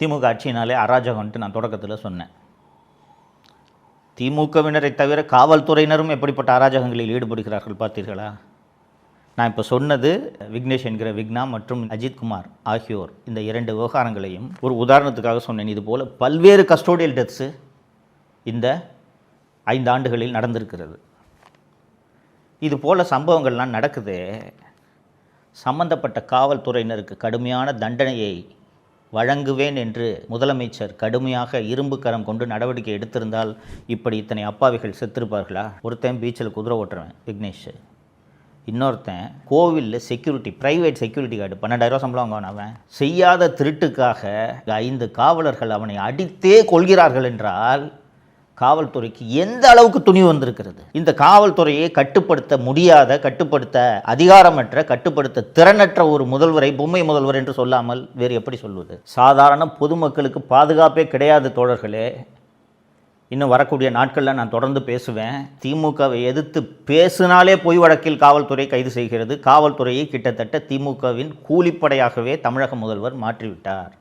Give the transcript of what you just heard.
திமுக ஆட்சியினாலே அராஜகம்ன்ட்டு நான் தொடக்கத்தில் சொன்னேன். திமுகவினரை தவிர காவல்துறையினரும் எப்படிப்பட்ட அராஜகங்களில் ஈடுபடுகிறார்கள் பார்த்தீர்களா? நான் இப்போ சொன்னது விக்னேஷ் என்கிற விக்னா மற்றும் அஜித்குமார் ஆகியோர் இந்த 2 விவகாரங்களையும் ஒரு உதாரணத்துக்காக சொன்னேன். இது போல் பல்வேறு கஸ்டோடியல் டெத்ஸு இந்த 5 ஆண்டுகளில் நடந்திருக்கிறது. இது போல் சம்பவங்கள்லாம் நடக்குது. சம்பந்தப்பட்ட காவல்துறையினருக்கு கடுமையான தண்டனையை வழங்குவேன் என்று முதலமைச்சர் கடுமையாக இரும்பு கரம் கொண்டு நடவடிக்கை எடுத்திருந்தால் இப்படி இத்தனை அப்பாவிகள் செத்துருப்பார்களா? ஒருத்தன் பீச்சில் குதிரை ஓட்டுறவன் விக்னேஷ், இன்னொருத்தன் கோவிலில் செக்யூரிட்டி, ப்ரைவேட் செக்யூரிட்டி கார்டு 12,000 சம்பளம் வாங்குவான். அவன் செய்யாத திருட்டுக்காக 5 காவலர்கள் அவனை அடித்தே கொள்கிறார்கள் என்றால் காவல்துறைக்கு எந்த அளவுக்கு துணிவு வந்திருக்கிறது? இந்த காவல்துறையை கட்டுப்படுத்த முடியாத, கட்டுப்படுத்த அதிகாரமற்ற, கட்டுப்படுத்த திறனற்ற ஒரு முதல்வரை பொம்மை முதல்வர் என்று சொல்லாமல் வேறு எப்படி சொல்வது? சாதாரண பொதுமக்களுக்கு பாதுகாப்பே கிடையாது தோழர்களே. இன்னும் வரக்கூடிய நாட்களில் நான் தொடர்ந்து பேசுவேன். திமுகவை எதிர்த்து பேசினாலே பொய் வழக்கில் காவல்துறை கைது செய்கிறது. காவல்துறையை கிட்டத்தட்ட திமுகவின் கூலிப்படையாகவே தமிழக முதல்வர் மாற்றிவிட்டார்.